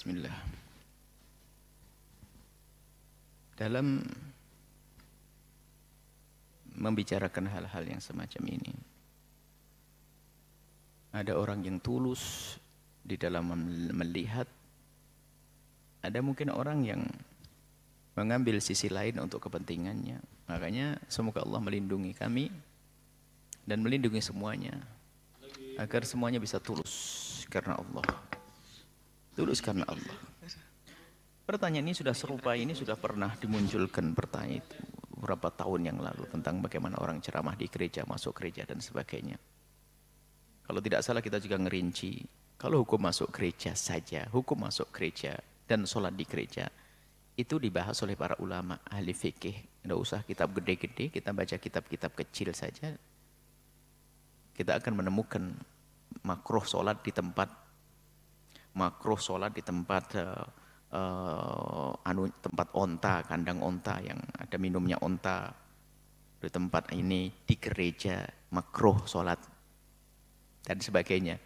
Bismillah. Dalam membicarakan hal-hal yang semacam ini, ada orang yang tulus di dalam melihat, ada mungkin orang yang mengambil sisi lain untuk kepentingannya. Makanya semoga Allah melindungi kami dan melindungi semuanya, agar semuanya bisa tulus karena Allah. Tulus karena Allah. Pertanyaan ini sudah serupa, ini sudah pernah dimunculkan pertanyaan itu beberapa tahun yang lalu tentang bagaimana orang ceramah di gereja, masuk gereja dan sebagainya. Kalau tidak salah kita juga ngerinci, kalau hukum masuk gereja saja, hukum masuk gereja dan sholat di gereja, itu dibahas oleh para ulama, ahli fikih. Tidak usah kitab gede-gede, kita baca kitab-kitab kecil saja. Kita akan menemukan makruh sholat di tempat tempat onta, kandang onta yang ada minumnya onta. Di tempat ini, di gereja, makruh sholat dan sebagainya.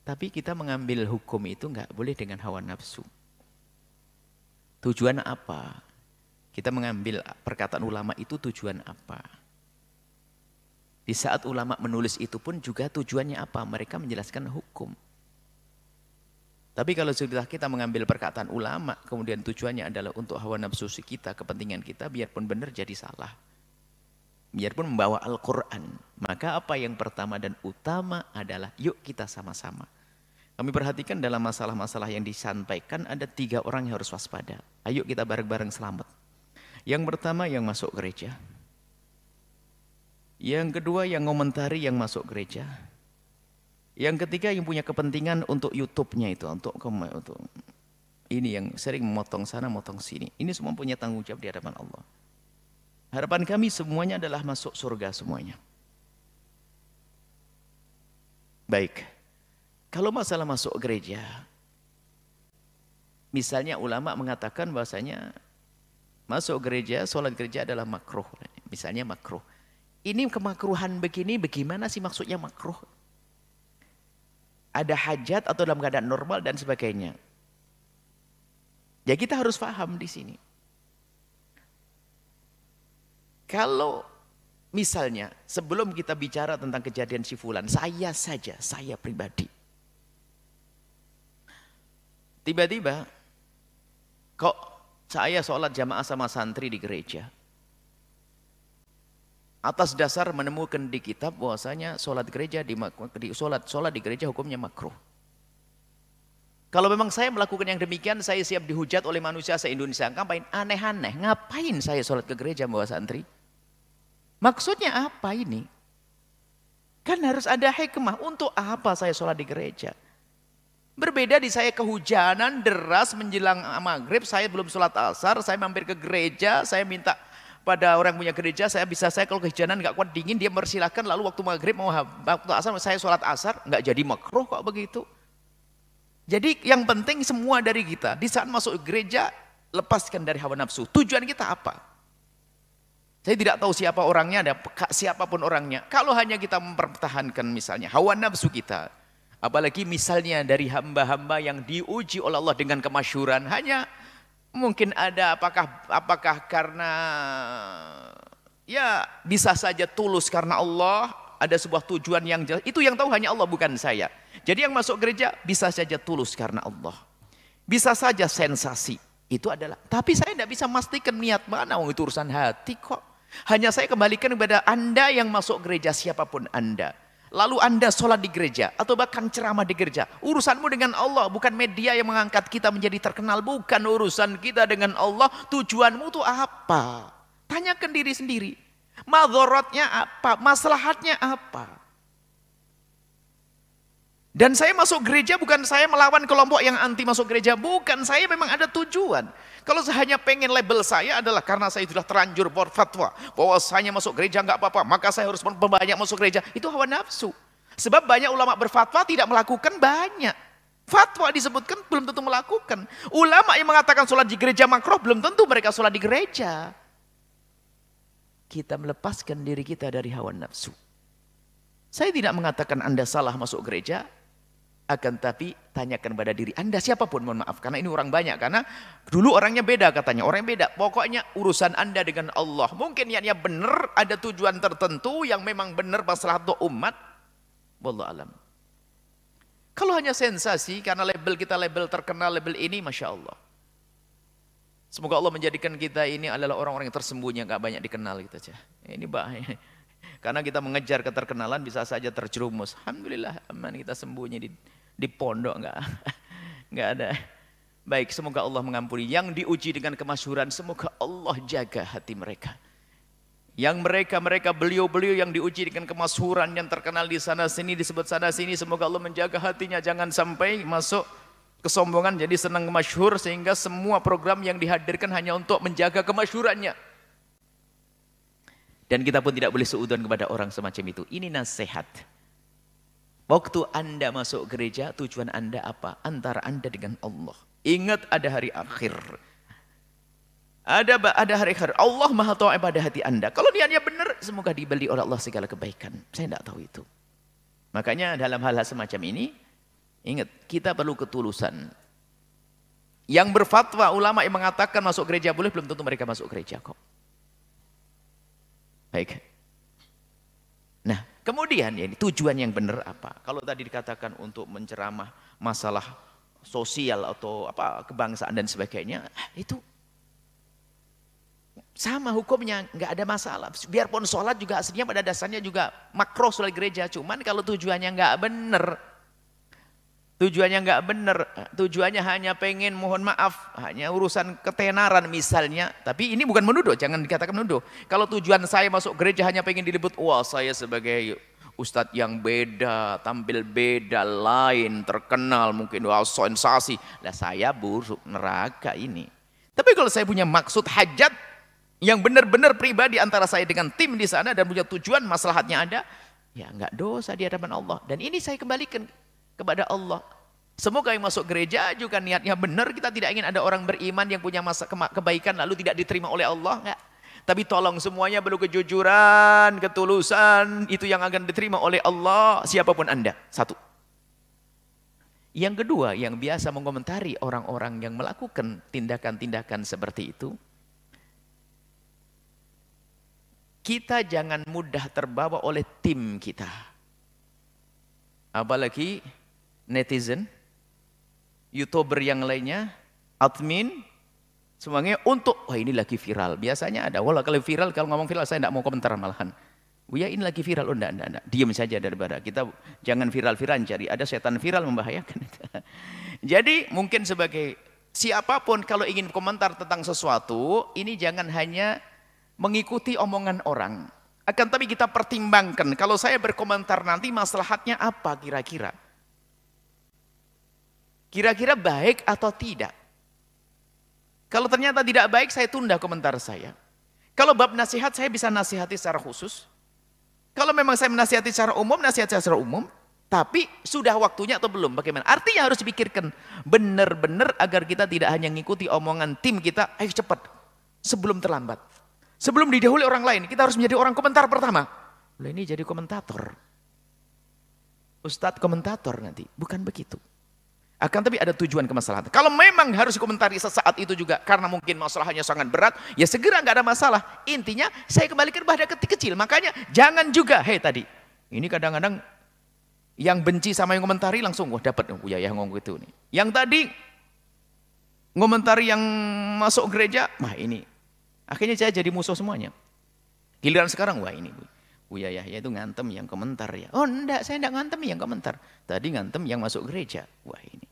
Tapi kita mengambil hukum itu nggak boleh dengan hawa nafsu. Tujuan apa? Kita mengambil perkataan ulama itu tujuan apa? Di saat ulama menulis itu pun juga tujuannya apa? Mereka menjelaskan hukum. Tapi kalau sudah kita mengambil perkataan ulama, kemudian tujuannya adalah untuk hawa nafsu kita, kepentingan kita, biarpun benar jadi salah. Biarpun membawa Al-Quran. Maka apa yang pertama dan utama adalah yuk kita sama-sama. Kami perhatikan dalam masalah-masalah yang disampaikan ada 3 orang yang harus waspada. Ayo kita bareng-bareng selamat. Yang pertama yang masuk gereja. Yang kedua yang ngomentari yang masuk gereja. Yang ketiga yang punya kepentingan untuk YouTube-nya itu, untuk ini yang sering memotong sana, motong sini. Ini semua punya tanggung jawab di hadapan Allah. Harapan kami semuanya adalah masuk surga semuanya. Baik. Kalau masalah masuk gereja, misalnya ulama mengatakan bahwasanya masuk gereja, sholat gereja adalah makruh. Misalnya makruh. Ini kemakruhan begini, bagaimana sih maksudnya makruh? Ada hajat atau dalam keadaan normal dan sebagainya. Ya kita harus paham di sini. Kalau misalnya sebelum kita bicara tentang kejadian si fulan, saya pribadi. Tiba-tiba kok saya sholat jamaah sama santri di gereja. Atas dasar menemukan di kitab bahwasanya sholat di gereja hukumnya makruh. Kalau memang saya melakukan yang demikian, saya siap dihujat oleh manusia se-Indonesia. Ngapain? Aneh-aneh. Ngapain saya sholat ke gereja bawa santri? Maksudnya apa ini? Kan harus ada hikmah. Untuk apa saya sholat di gereja? Berbeda di saya kehujanan deras menjelang maghrib, saya belum sholat asar, saya mampir ke gereja, saya minta pada orang punya gereja, saya kalau kehujanan nggak kuat dingin, dia mempersilahkan, lalu waktu maghrib mau waktu asar saya sholat asar, nggak jadi makruh kok begitu. Jadi yang penting semua dari kita di saat masuk gereja lepaskan dari hawa nafsu. Tujuan kita apa? Saya tidak tahu siapa orangnya, ada siapapun orangnya. Kalau hanya kita mempertahankan misalnya hawa nafsu kita, apalagi misalnya dari hamba-hamba yang diuji oleh Allah dengan kemasyhuran, hanya mungkin ada apakah karena ya bisa saja tulus karena Allah, ada sebuah tujuan yang jelas, itu yang tahu hanya Allah bukan saya. Jadi yang masuk gereja bisa saja tulus karena Allah, bisa saja sensasi, itu adalah, tapi saya tidak bisa memastikan niat mana, itu urusan hati kok. Hanya saya kembalikan kepada Anda yang masuk gereja, siapapun Anda. Lalu Anda sholat di gereja atau bahkan ceramah di gereja, urusanmu dengan Allah, bukan media yang mengangkat kita menjadi terkenal, bukan urusan kita dengan Allah. Tujuanmu itu apa? Tanyakan diri sendiri, madharatnya apa, maslahatnya apa. Dan saya masuk gereja bukan saya melawan kelompok yang anti masuk gereja, bukan, saya memang ada tujuan. Kalau saya hanya pengen label saya adalah karena saya sudah terlanjur berfatwa bahwa saya masuk gereja nggak apa-apa, maka saya harus memperbanyak masuk gereja, itu hawa nafsu. Sebab banyak ulama berfatwa tidak melakukan banyak. Fatwa disebutkan belum tentu melakukan. Ulama yang mengatakan sholat di gereja makruh belum tentu mereka sholat di gereja. Kita melepaskan diri kita dari hawa nafsu. Saya tidak mengatakan Anda salah masuk gereja, Akan tapi tanyakan pada diri Anda siapapun, mohon maaf. Karena ini orang banyak. Karena dulu orangnya beda katanya. Orang beda. Pokoknya urusan Anda dengan Allah. Mungkin niatnya benar, ada tujuan tertentu yang memang benar masalah untuk umat. Wallahu alam. Kalau hanya sensasi, karena label kita label terkenal, label ini, Masya Allah. Semoga Allah menjadikan kita ini adalah orang-orang yang tersembunyi, nggak banyak dikenal gitu aja. Ini bahaya. Karena kita mengejar keterkenalan bisa saja terjerumus. Alhamdulillah aman, kita sembunyi di pondok, nggak ada. Baik, semoga Allah mengampuni. Yang diuji dengan kemasyhuran, semoga Allah jaga hati mereka. Yang mereka beliau-beliau yang diuji dengan kemasyhuran, yang terkenal di sana sini, disebut sana sini, semoga Allah menjaga hatinya, jangan sampai masuk kesombongan jadi senang masyhur sehingga semua program yang dihadirkan hanya untuk menjaga kemasyhurannya. Dan kita pun tidak boleh suudzon kepada orang semacam itu. Ini nasihat. Waktu Anda masuk gereja, tujuan Anda apa? Antara Anda dengan Allah. Ingat ada hari akhir. Ada hari akhir. Allah Maha tahu pada hati Anda. Kalau niatnya benar, semoga dibeli oleh Allah segala kebaikan. Saya tidak tahu itu. Makanya dalam hal-hal semacam ini, ingat, kita perlu ketulusan. Yang berfatwa ulama yang mengatakan masuk gereja boleh, belum tentu mereka masuk gereja kok. Baik. Nah, kemudian ya, tujuan yang benar apa? Kalau tadi dikatakan untuk menceramah masalah sosial atau apa kebangsaan dan sebagainya, itu sama hukumnya, nggak ada masalah. Biarpun sholat juga aslinya pada dasarnya juga makro sholat gereja, cuman kalau tujuannya nggak benar, tujuannya hanya pengen, mohon maaf, hanya urusan ketenaran misalnya. Tapi ini bukan menuduh, jangan dikatakan menuduh. Kalau tujuan saya masuk gereja hanya pengen dilebut, wah saya sebagai ustadz yang beda, tampil beda, lain, terkenal, mungkin wah sensasi. Lah saya buruk, neraka ini. Tapi kalau saya punya maksud hajat yang benar-benar pribadi antara saya dengan tim di sana dan punya tujuan maslahatnya ada, ya nggak dosa di hadapan Allah. Dan ini saya kembalikan kepada Allah. Semoga yang masuk gereja juga niatnya benar. Kita tidak ingin ada orang beriman yang punya masa kebaikan lalu tidak diterima oleh Allah, enggak. Tapi tolong semuanya perlu kejujuran, ketulusan, itu yang akan diterima oleh Allah siapapun Anda. Satu. Yang kedua, yang biasa mengomentari orang-orang yang melakukan tindakan-tindakan seperti itu, kita jangan mudah terbawa oleh tim kita. Apalagi netizen, YouTuber yang lainnya, admin, semuanya untuk, wah ini lagi viral. Biasanya ada, walau kalau viral, kalau ngomong viral saya tidak mau komentar malahan. Ya ini lagi viral, oh enggak. Diam saja daripada kita jangan viral-viral, cari ada setan viral membahayakan. Jadi mungkin sebagai siapapun kalau ingin komentar tentang sesuatu, ini jangan hanya mengikuti omongan orang. Akan tapi kita pertimbangkan, kalau saya berkomentar nanti maslahatnya apa kira-kira? Kira-kira baik atau tidak? Kalau ternyata tidak baik, saya tunda komentar saya. Kalau bab nasihat, saya bisa nasihati secara khusus. Kalau memang saya menasihati secara umum, nasihati secara umum. Tapi sudah waktunya atau belum? Bagaimana? Artinya harus dipikirkan benar-benar agar kita tidak hanya mengikuti omongan tim kita, ayo cepat, sebelum terlambat. Sebelum didahului orang lain, kita harus menjadi orang komentar pertama. Loh ini jadi komentator. Ustadz komentator nanti, bukan begitu. Akan tapi ada tujuan kemaslahatan. Kalau memang harus dikomentari sesaat itu juga, karena mungkin masalahnya sangat berat, ya segera nggak ada masalah. Intinya saya kembalikan pada kecil. Makanya jangan juga, tadi, ini kadang-kadang yang benci sama yang komentari langsung, wah dapat, ya ngomong gitu nih. Yang tadi ngomentari yang masuk gereja, wah ini. Akhirnya saya jadi musuh semuanya. Giliran sekarang, wah ini Bu Yahya itu ngantem yang komentar ya. Oh enggak, saya enggak ngantem yang komentar. Tadi ngantem yang masuk gereja. Wah ini.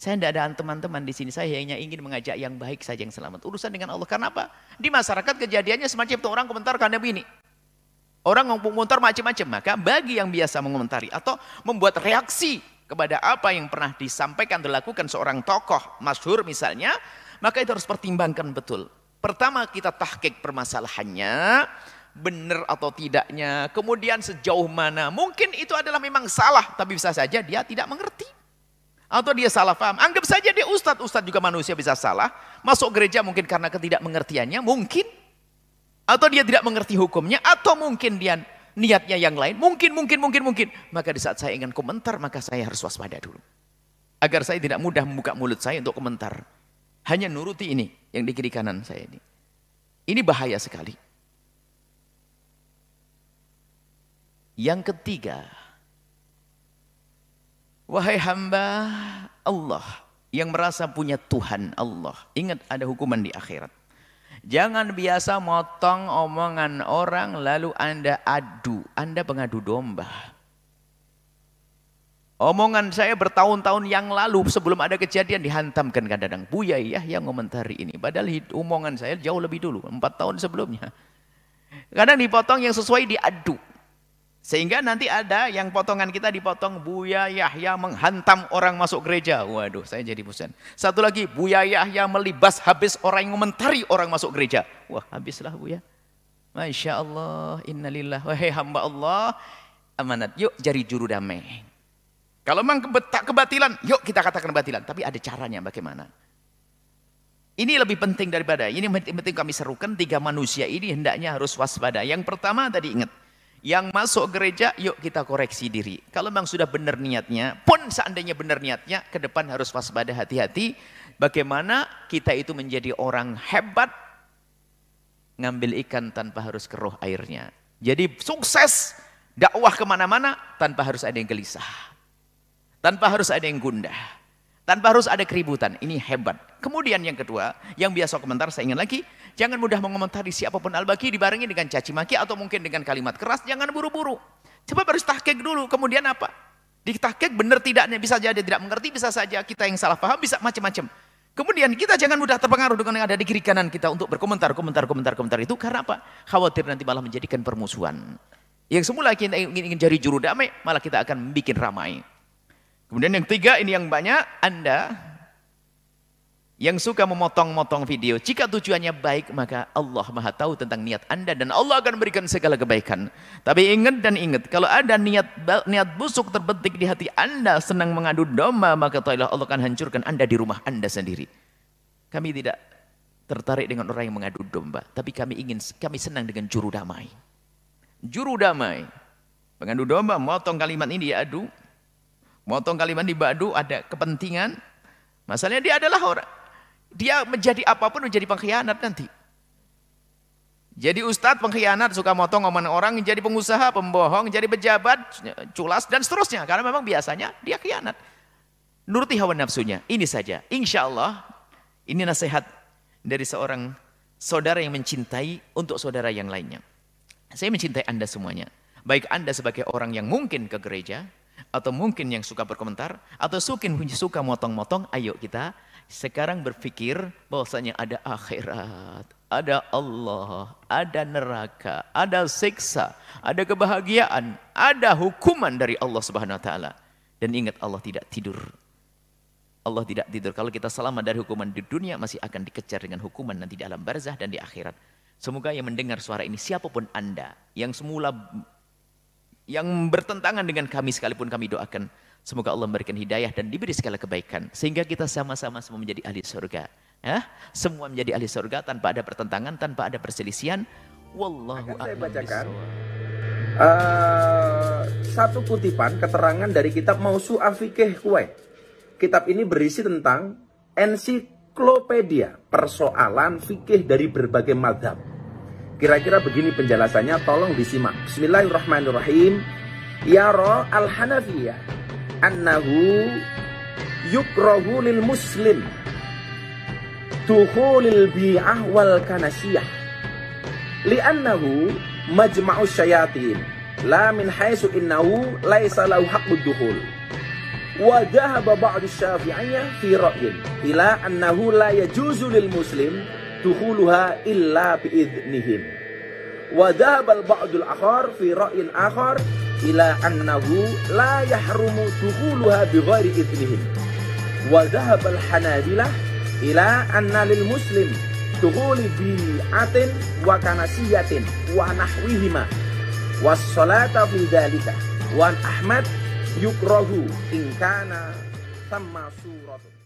Saya enggak ada teman-teman di sini. Saya hanya ingin mengajak yang baik saja yang selamat. Urusan dengan Allah. Karena apa? Di masyarakat kejadiannya semacam itu, orang komentar karena begini. Orang komentar macam-macam. Maka bagi yang biasa mengomentari atau membuat reaksi kepada apa yang pernah disampaikan, dilakukan seorang tokoh masyhur misalnya, maka itu harus pertimbangkan betul. Pertama kita tahqiq permasalahannya, benar atau tidaknya, kemudian sejauh mana, mungkin itu adalah memang salah, tapi bisa saja dia tidak mengerti. Atau dia salah paham, anggap saja dia ustadz juga manusia bisa salah, masuk gereja mungkin karena ketidakmengertiannya, mungkin. Atau dia tidak mengerti hukumnya, atau mungkin dia niatnya yang lain, mungkin. Maka di saat saya ingin komentar, maka saya harus waspada dulu. Agar saya tidak mudah membuka mulut saya untuk komentar. Hanya nuruti ini, yang di kiri kanan saya ini. Ini bahaya sekali. Yang ketiga, wahai hamba Allah yang merasa punya Tuhan Allah, ingat ada hukuman di akhirat. Jangan biasa motong omongan orang lalu Anda adu, Anda pengadu domba. Omongan saya bertahun-tahun yang lalu sebelum ada kejadian dihantamkan kadang-kadang. Buya yang komentari ini. Padahal omongan saya jauh lebih dulu, 4 tahun sebelumnya. Kadang dipotong yang sesuai diadu. Sehingga nanti ada yang potongan kita dipotong Buya Yahya menghantam orang masuk gereja. Waduh, saya jadi bosan. Satu lagi, Buya Yahya melibas habis orang yang komentari orang masuk gereja. Wah, habislah Buya. Masya Allah, innalillah. Wahai hamba Allah, amanat. Yuk cari juru damai. Kalau memang kebatilan, yuk kita katakan kebatilan. Tapi ada caranya bagaimana. Ini lebih penting daripada, ini penting kami serukan, 3 manusia ini hendaknya harus waspada. Yang pertama tadi ingat. Yang masuk gereja, yuk kita koreksi diri. Kalau memang sudah benar niatnya, pun seandainya benar niatnya, ke depan harus waspada, hati-hati. Bagaimana kita itu menjadi orang hebat, ngambil ikan tanpa harus keruh airnya. Jadi sukses, dakwah kemana-mana, tanpa harus ada yang gelisah. Tanpa harus ada yang gundah. Tanpa harus ada keributan. Ini hebat. Kemudian yang kedua, yang biasa komentar, saya ingin lagi, jangan mudah mengomentari siapapun al-baqi dibarengi dengan caci maki atau mungkin dengan kalimat keras. Jangan buru-buru. Coba harus tahqiq dulu. Kemudian apa? Di tahqiq benar tidaknya, bisa jadi tidak mengerti, bisa saja kita yang salah paham, bisa macam-macam. Kemudian kita jangan mudah terpengaruh dengan yang ada di kiri kanan kita untuk berkomentar itu. Karena apa? Khawatir nanti malah menjadikan permusuhan. Yang semula kita ingin cari juru damai, malah kita akan bikin ramai. Kemudian yang ketiga, ini yang banyak, Anda yang suka memotong-motong video, jika tujuannya baik, maka Allah Maha tahu tentang niat Anda dan Allah akan berikan segala kebaikan. Tapi ingat, kalau ada niat busuk terbetik di hati Anda, senang mengadu domba, maka Allah akan hancurkan Anda di rumah Anda sendiri. Kami tidak tertarik dengan orang yang mengadu domba, tapi kami senang dengan juru damai. Juru damai, mengadu domba, motong kalimat ini diadu, motong kalimat dibadu, ada kepentingan. Masalahnya dia adalah orang, dia menjadi apapun menjadi pengkhianat nanti. Jadi ustadz pengkhianat, suka motong omongan orang, jadi pengusaha, pembohong, jadi pejabat, culas dan seterusnya. Karena memang biasanya dia khianat. Nuruti hawa nafsunya. Ini saja. Insya Allah, ini nasihat dari seorang saudara yang mencintai untuk saudara yang lainnya. Saya mencintai Anda semuanya. Baik Anda sebagai orang yang mungkin ke gereja, atau mungkin yang suka berkomentar, atau suka motong-motong, ayo kita sekarang berpikir bahwasanya ada akhirat, ada Allah, ada neraka, ada siksa, ada kebahagiaan, ada hukuman dari Allah Subhanahu wa taala. Dan ingat, Allah tidak tidur. Allah tidak tidur. Kalau kita selamat dari hukuman di dunia, masih akan dikejar dengan hukuman nanti di alam barzah dan di akhirat. Semoga yang mendengar suara ini, siapapun Anda yang semula yang bertentangan dengan kami, sekalipun kami doakan, semoga Allah memberikan hidayah dan diberi segala kebaikan, sehingga kita sama-sama semua menjadi ahli surga. Ya? Semua menjadi ahli surga tanpa ada pertentangan, tanpa ada perselisihan. Wallahu a'lam. Saya bacakan satu kutipan keterangan dari kitab Mausu'ah Fiqih Kuwait. Kitab ini berisi tentang ensiklopedia persoalan fikih dari berbagai mazhab. Kira-kira begini penjelasannya, tolong disimak. Bismillahirrahmanirrahim. Yara al-Hanafiyah annahu yukrahu lil muslim dukhulil bi'ah wal kanasiyah li'annahu majma'u syayatin la min haitsu innahu laisa lahu haqqud dukhul. Wa dhahaba ba'du syafi'iyyah fi ra'yin ila annahu la yajuzu lil muslim dukhuluha illa biidnihim. Wa dhahaba al-ba'dul akhar fi ra'yin akhar ila annahu la yahrumu dukhuluha bighairi idnihim. Wa dhahaba al-hanabilah ila anna lil muslim dukhuli bi'atin wa kanasiyatin wa nahwihima was salata fi dhalika. Wa Ahmad yukrahu in kana thamma suratu.